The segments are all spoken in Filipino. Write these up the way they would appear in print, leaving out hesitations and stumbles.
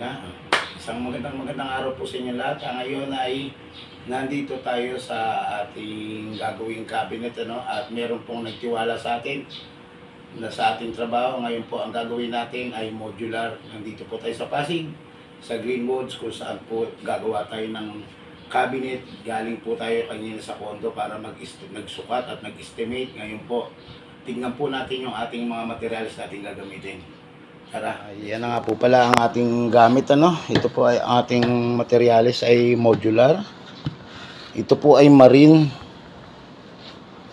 na. Isang magandang araw po sa inyo lahat. Ngayon ay nandito tayo sa ating gagawing cabinet, at meron pong nagtiwala sa atin na sa ating trabaho. Ngayon po ang gagawin natin ay modular. Nandito po tayo sa Pasig, sa Greenwoods, kung saan po gagawa tayo ng cabinet. Galing po tayo kanina sa condo para magsukat at mag-estimate. Ngayon po, tingnan po natin yung ating mga materials natin gagamitin. Tara. Yan na nga po pala ang ating gamit, Ito po ay ating materials ay modular. Ito po ay marine.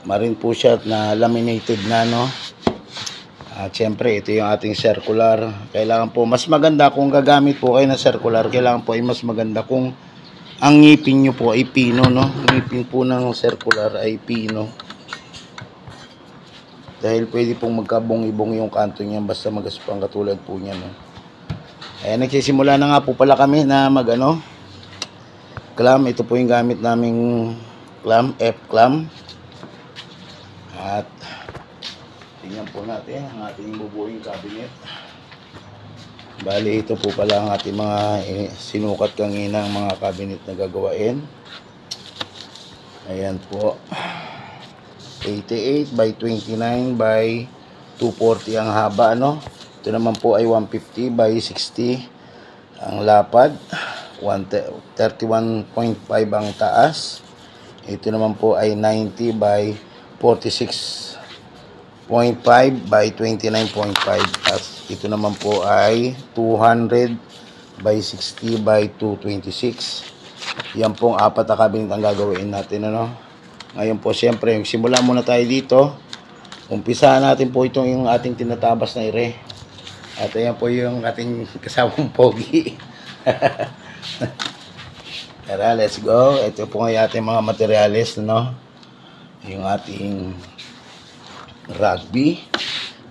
Marine po siya na laminated na, At syempre, ito yung ating circular. Kailangan po, mas maganda kung gagamit po kayo ng circular, kailangan po ay mas maganda kung ang ngipin nyo po ay pino, Ngipin po ng circular ay pino. Dahil pwede pong magkabong-ibong yung kanto niya basta magaspang katulad po niya, Ayan, nagsisimula na nga po pala kami na clamp. Ito po yung gamit naming clamp, F-clamp. At tingnan po natin ang ating bubuing cabinet. Bali, ito po pala ang ating mga sinukat kanina ang mga cabinet na gagawain. Ayan po. 88 by 29 by 240 ang haba, Ito naman po ay 150 by 60 ang lapad, 31.5 ang taas. Ito naman po ay 90 by 46.5 by 29.5. At ito naman po ay 200 by 60 by 226. Yan pong apat na cabinet ang gagawin natin, Ngayon po, siyempre, simula muna tayo dito. Umpisahan natin po itong yung ating tinatabas na ire. At ayan po yung ating kasamang pogi. Tara, let's go. Ito po yung ating mga materials, Yung ating rugby.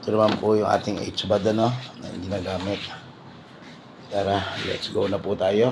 Ito naman po yung ating H-bad, na ginagamit. Tara, let's go na po tayo.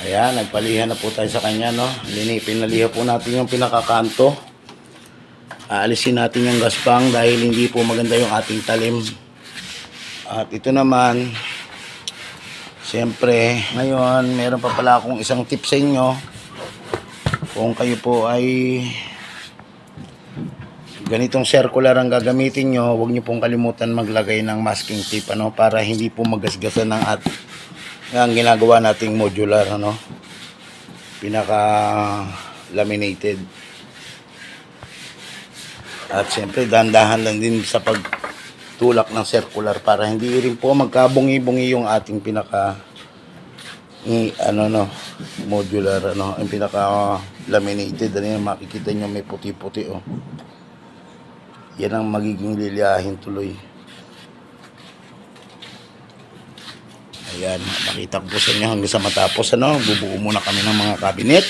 Ayan, nagpalihan na po tayo sa kanya, Pinalihan po natin yung pinakakanto. Aalisin natin yung gaspang dahil hindi po maganda yung ating talim. At ito naman, siyempre, ngayon, meron pa pala akong isang tip sa inyo. Kung kayo po ay ganitong circular ang gagamitin nyo, huwag nyo pong kalimutan maglagay ng masking tape, para hindi po magasgasan ng ang ginagawa nating modular, pinaka laminated. At siyempre dahan-dahan lang din sa pagtulak ng circular para hindi rin po magkabungi-bungi yung ating pinaka modular, yung pinaka laminated. Makikita nyo may puti-puti, yan ang magiging lilyahin tuloy. Ayan, makita ko po sa inyo hanggang sa matapos, bubuo muna kami ng mga cabinet.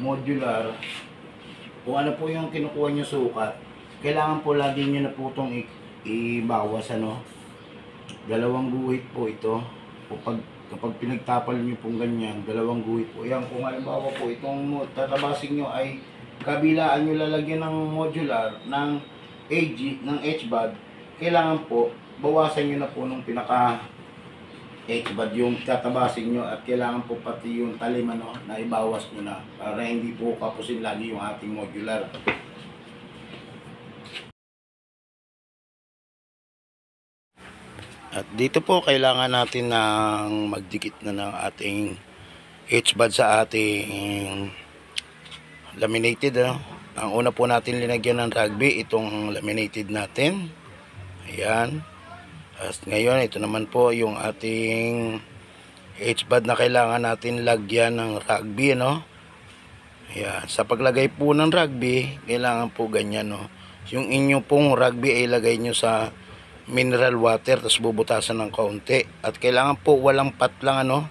Modular. Kung ano po yung kinukuha nyo sukat, kailangan po lagi nyo na po itong ibawas, Dalawang guhit po ito. Kapag pinagtapal nyo pong ganyan, dalawang guhit po. Yan, kung halimbawa po itong tatabasin nyo ay kabilaan nyo lalagyan ng modular, ng H-bad, kailangan po, bawasan nyo na po nung pinaka H-bad yung tatabasin nyo, at kailangan po pati yung talim, na ibawas nyo na para hindi po kapusin lagi yung ating modular. At dito po kailangan natin ng magdikit na ng ating H-bad sa ating laminated, Ang una po natin linagyan ng rugby, itong laminated natin. Ayan. At ngayon, ito naman po yung ating H-bad na kailangan natin lagyan ng rugby, Ayan. Sa paglagay po ng rugby, kailangan po ganyan, Yung inyo pong rugby ay ilagay nyo sa mineral water, tapos bubutasan ng kaunti. At kailangan po walang patlang ano.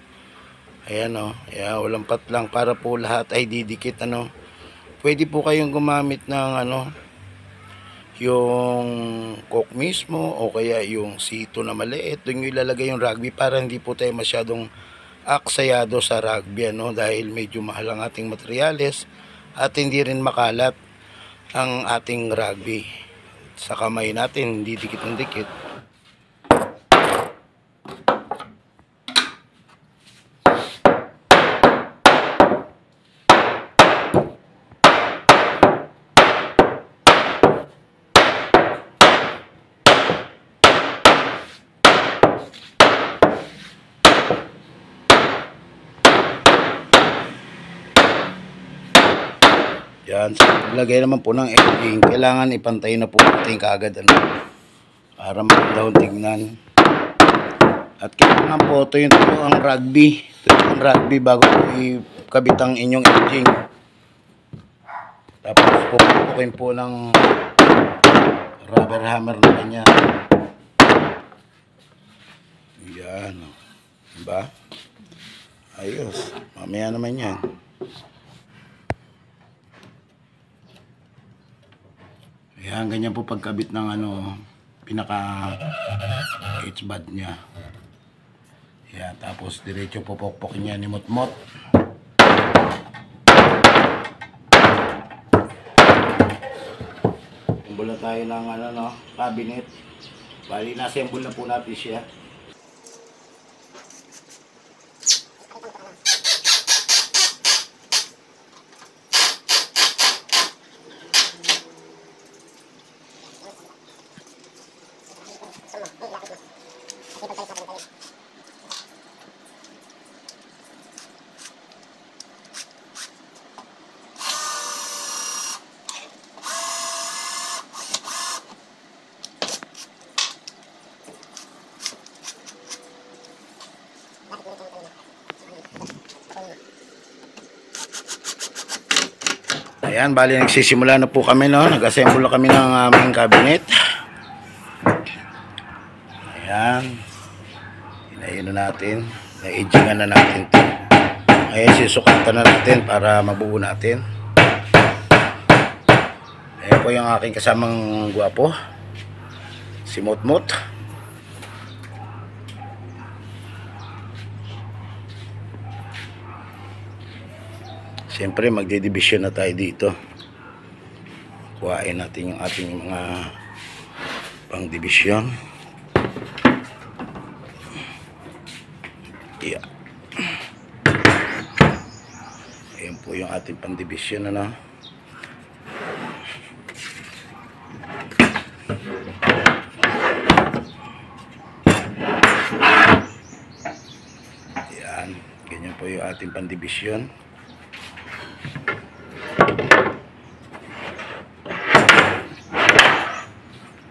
Ayan o, walang patlang para po lahat ay didikit ano. Pwede po kayong gumamit ng ano, yung coke mismo o kaya yung sito na maliit. Doon nyo ilalagay yung rugby para hindi po tayo masyadong aksayado sa rugby ano, dahil medyo mahal ang ating materyales at hindi rin makalat ang ating rugby. Sa kamay natin, hindi dikit ng dikit. Yan, so paglagay naman po ng edging, kailangan ipantay na po natin kaagad ano, para magandang tignan. At kailangan po ito yung ang rugby. Ito yung rugby bago po ikabit ang inyong edging. Tapos pupukin po ng rubber hammer na kanya. Yan, diba? Ayos, mamaya naman yan. Ayan, ganyan po pagkabit ng ano, pinaka H-bud niya. Ayan, tapos diretso po pokpokin niya ni Motmot. Assemble na tayo ng ano, no, cabinet. Bali, na-assemble na po natin siya. Ayan, bali nagsisimula na po kami, no? Nag-assemble na kami ng aming cabinet. Ayan. Inayin na natin. Na-edgingan na natin ito. Ayan, sisukatan na natin para mabuo natin. Ayan po yung aking kasamang guwapo. Si Motmot. Siyempre magdidibisyon na tayo dito. Kuhain natin yung ating mga pang-division. Yeah. Ayan po yung ating pang-division ano. Ayan, ganyan po yung ating pang-division.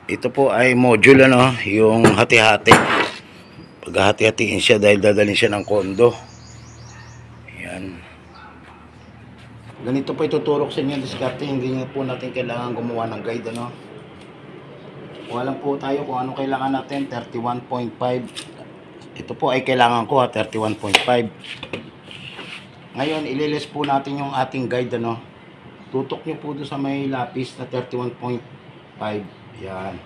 Ito po ay module ano, yung hati-hati. Paghahati-hatiin siya dahil dadalhin siya ng kondo. Ayan. Ganito po ituturok sa inyo ang diskarte, hindi nyo po natin kailangan gumawa ng guide ano. Kuha lang po tayo kung anong kailangan natin, 31.5. Ito po ay kailangan ko 31.5. Ngayon ililis po natin yung ating guide ano. Tutok nyo po doon sa may lapis na 31.5. Yan.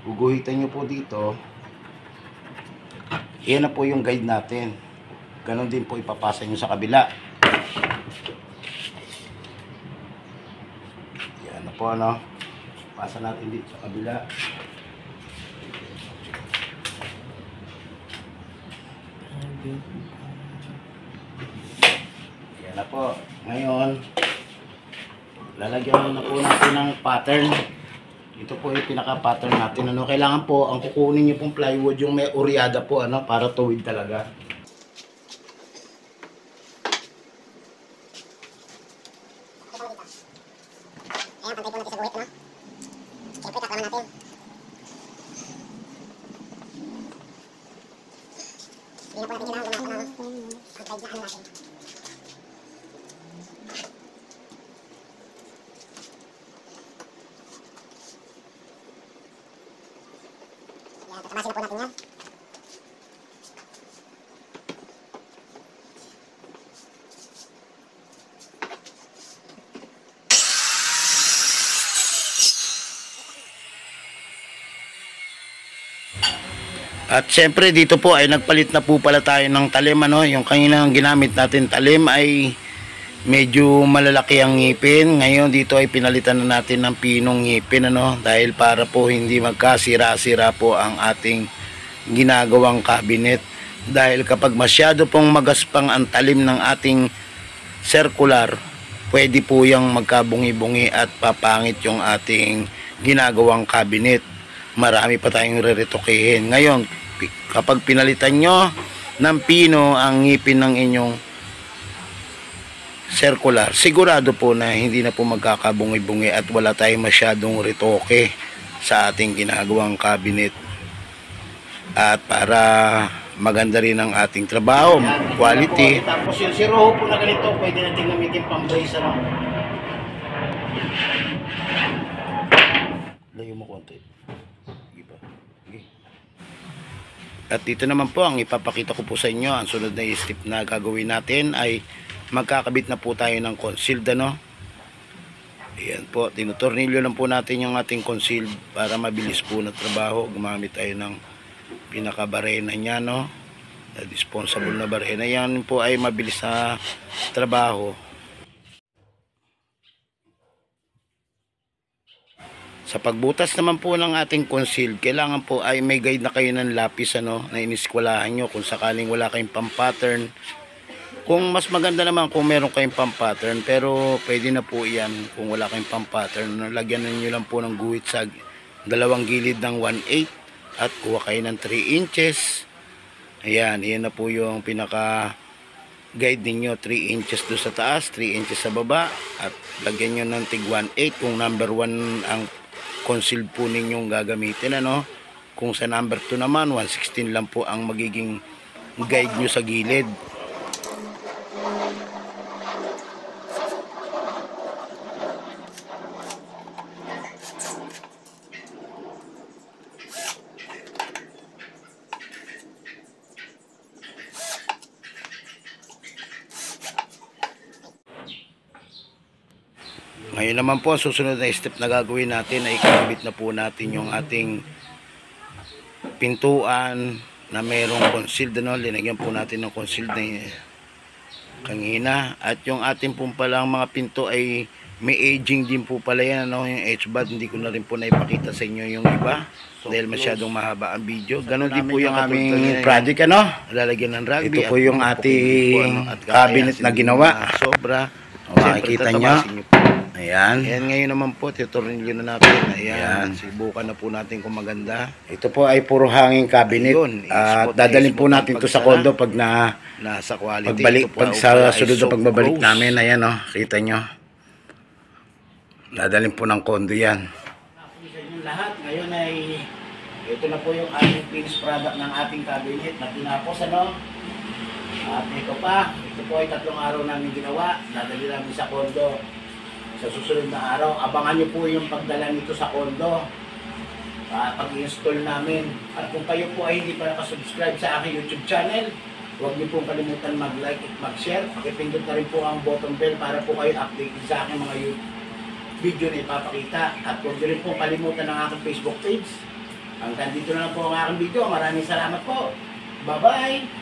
Guguhitan nyo po dito. Yan na po yung guide natin. Ganon din po ipapasa nyo sa kabila. Yan na po ano. Pasa natin dito sa kabila. Yan na po. Ngayon, lalagyan na po natin ng pattern. Ito po yung pinaka-pattern natin. Ano, kailangan po, ang kukunin nyo pong plywood, yung may uryada po, ano, para tuwid talaga. Ayan, pantay po natin sa guhit, no? Siyempre, taklaman natin. Hindi na po natin kailangan gumasa ng pag-guide na ano natin. Tatabasin na po natin yan. At syempre dito po ay nagpalit na po pala tayo ng talim, ano. Yung kaninang ginamit natin talim ay medyo malalaki ang ngipin. Ngayon dito ay pinalitan na natin ng pinong ngipin, ano, dahil para po hindi magkasira-sira po ang ating ginagawang cabinet. Dahil kapag masyado pong magaspang ang talim ng ating circular, pwede po yung magkabungi-bungi at papangit yung ating ginagawang cabinet. Marami pa tayong reretokehin. Ngayon, kapag pinalitan nyo ng pino ang ngipin ng inyong circular, sigurado po na hindi na po magkakabungi-bungi at wala tayong masyadong retoke sa ating ginagawang cabinet. At para maganda rin ang ating trabaho, quality. Tapos yung siroho po na ganito, pwede natin gamitin pang brace, ano? Layo mo konti. At dito naman po ang ipapakita ko po sa inyo. Ang sunod na step na gagawin natin ay magkakabit na po tayo ng concealed, ano. Ayan po, tinutornilyo lang po natin yung ating concealed para mabilis po na trabaho. Gumamit tayo ng pinakabarena niya, no, na dispensable na barena. Yan po ay mabilis na trabaho. Sa pagbutas naman po ng ating concealed, kailangan po ay may guide na kayo ng lapis, ano, na iniskwalahan nyo kung sakaling wala kayong pang-pattern. Kung mas maganda naman kung meron kayong pang-pattern, pero pwede na po yan kung wala kayong pang-pattern. Lagyan nyo lang po ng guhit sa dalawang gilid ng 1/8 at kuha kayo ng 3 inches. Ayan, yan na po yung pinaka guide ninyo, 3 inches do sa taas, 3 inches sa baba, at lagyan nyo ng tig 1/8 kung number 1 ang concealed po ninyong gagamitin, ano. Kung sa number 2 naman, 1/16 lang po ang magiging guide nyo sa gilid. Ngayon naman po, susunod na step na gagawin natin ay ikakabit na po natin yung ating pintuan na mayroong concealed, ano. Linagyan po natin ng concealed na kanina. At yung ating po palang mga pinto ay may aging din po pala yan, ano. Yung H-bud, hindi ko na rin po naipakita sa inyo yung iba dahil masyadong mahaba ang video. Ganon din po yung aming project, ano. Lalagyan ng rugby. Ito po yung ating cabinet na ginawa. Sobra. Makikita nyo. Ayan. Ayan, ngayon naman po, titornilyo na natin. Ayan. Subukan na po natin kung maganda. Ito po ay puro hanging cabinet. At dadalhin po natin ito sa kondo pag nasa quality. Pag sa sunod na pagbabalik namin. Ayan, oh, kita nyo. Dadalhin po ng kondo yan. Lahat ngayon ay ito na po yung ating finished product ng ating cabinet na tinapos, ano. At ito po ay 3 araw namin ginawa. Dadali namin sa kondo. Sa susunod na araw, abangan nyo po yung pagdala nito sa kondo, pag-install namin. At kung kayo po ay hindi pa nakasubscribe sa aking YouTube channel, huwag nyo pong kalimutan mag-like at mag-share. Pakipindot na rin po ang button bell para po kayo updated sa aking mga video na ipapakita. At huwag nyo rin pong kalimutan ang aking Facebook page. Hanggang dito na lang po ang aking video. Maraming salamat po. Bye-bye!